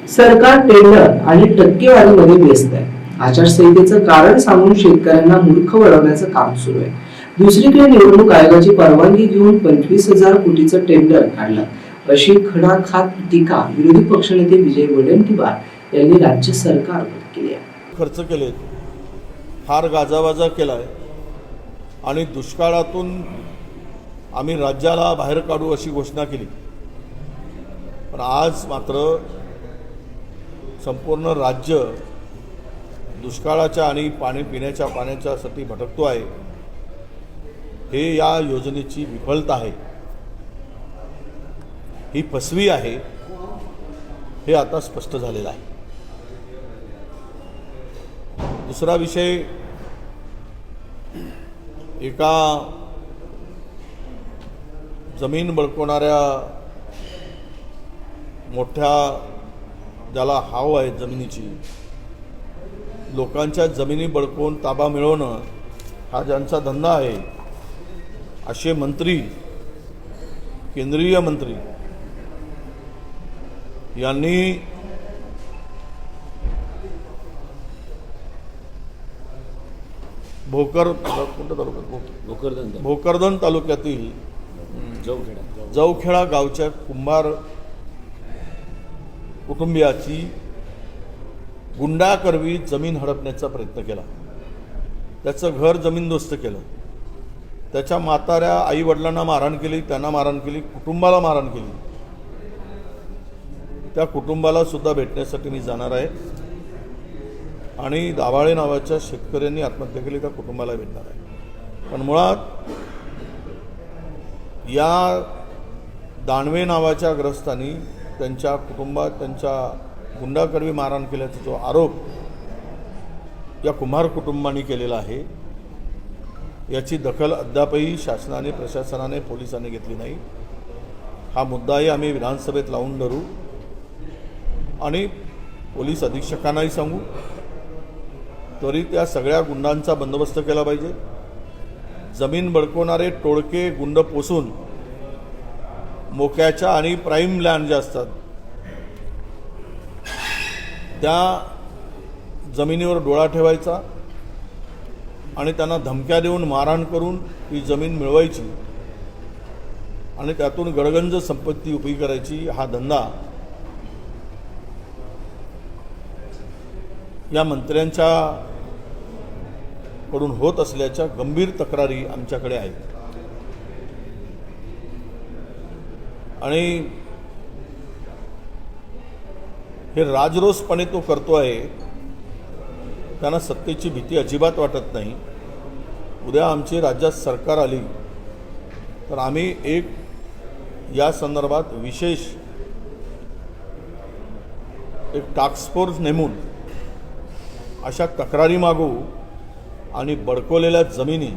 सरकार टेंडर आणि टक्केवारीमध्ये व्यस्त आहे. आचारसंहितेचं कारण सांगून शेतकऱ्यांना मूर्ख बनवण्याचं काम सुरू आहे. दुसरीकडे निवडणूक आयोगाची परवानगी घेऊन 25,000 कोटीचं टेंडर काढलं, अशी खडाखात टीका विरोधी पक्षनेते विजय वडेट्टीवार यांनी राज्य सरकारवर केली आहे. खर्च केले, फार गाजावाजा केलाय आणि दुष्काळातून आम्ही राज्याला बाहेर काढू अशी घोषणा केली. पण आज मात्र संपूर्ण राज्य दुष्काळाच्या आणि पिण्याच्या पाण्याच्यासाठी भटकतो आहे. हे या योजनेची विफलता आहे, ही फसवी आहे, हे आता स्पष्ट झालेलं आहे. दुसरा विषय, एका जमीन बळकवणाऱ्या मोठ्या, ज्याला हाव आहे जमिनीची, लोकांच्या जमिनी बळकवून ताबा मिळवणं हा ज्यांचा धंदा आहे, असे मंत्री, केंद्रीय मंत्री यांनी भोकरदन तालुक्यातील जवखेडा गावच्या कुंभार कुटुंबियाची गुंडाकरवी जमीन हडपण्याचा प्रयत्न केला. त्याचं घर जमीनदोस्त केलं. त्याच्या म्हाताऱ्या आई वडिलांना मारहाण केली, त्यांना मारहाण केली, कुटुंबाला मारहाण केली. त्या कुटुंबाला सुद्धा भेटण्यासाठी मी जाणार आहे आणि दाभाळे नावाच्या शेतकऱ्यांनी आत्महत्या केली, त्या कुटुंबाला भेटणार आहे. पण मुळात या दानवे नावाच्या ग्रस्तांनी त्यांच्या कुटुंबात त्यांच्या गुंडाकरवी मारहाण केल्याचा जो आरोप या कुंभार कुटुंबाने केलेला आहे, याची दखल अद्यापही शासनाने, प्रशासनाने, पोलिसांनी घेतली नाही. हा मुद्दाही आम्ही विधानसभेत लावून धरू आणि पोलीस अधीक्षकांनाही सांगू. तरी त्या सगळ्या गुंडांचा बंदोबस्त केला पाहिजे. जमीन बळकवणारे टोळके गुंड पोसून मोक्याच्या आणि प्राईम लँड ज्या असतात त्या जमिनीवर डोळा ठेवायचा आणि त्यांना धमक्या देऊन मारहाण करून ती जमीन मिळवायची आणि त्यातून गडगंज संपत्ती उभी करायची. हा धंदा या मंत्र्यांच्या कडून होत असल्याच्या गंभीर तक्रारी आमच्याकडे आहेत. आणि हे राजरोसपणे तो करतो आहे. त्यांना सत्तेची भीती अजिबात वाटत नाही. उद्या आमची राज्यात सरकार आली तर आम्ही एक या संदर्भात विशेष एक टास्क फोर्स नेमून अशा तक्रारी मागू आणि बळकवलेल्या जमिनी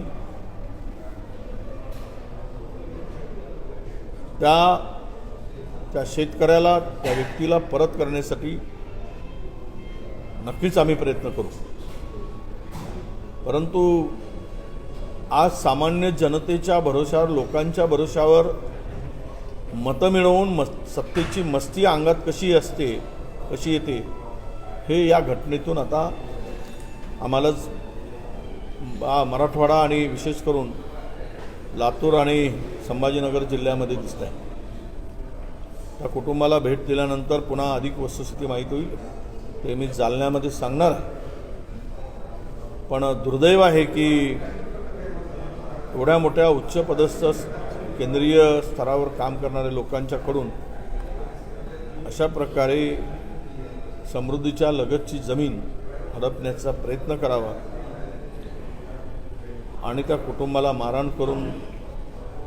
त्या शेतकऱ्याला, त्या व्यक्तीला परत करण्यासाठी नक्कीच आम्ही प्रयत्न करू. परंतु आज सामान्य जनतेच्या भरोशावर, लोकांच्या भरोशावर मतं मिळवून सत्तेची मस्ती अंगात कशी असते, कशी येते, हे या घटनेतून आता आम्हाला मराठवाडा आणि विशेष करून लातूर आणि संभाजीनगर जिल्ह्यामध्ये दिसत आहे. त्या कुटुंबाला भेट दिल्यानंतर पुन्हा अधिक वस्तुस्थिती माहीत होईल, ते मी जालन्यामध्ये सांगणार आहे. पण दुर्दैव आहे की एवढ्या मोठ्या उच्चपदस्थ केंद्रीय स्तरावर काम करणाऱ्या लोकांच्याकडून अशा प्रकारे समृद्धीच्या लगतची जमीन हडपण्याचा प्रयत्न करावा आणि त्या कुटुंबाला मारहाण करून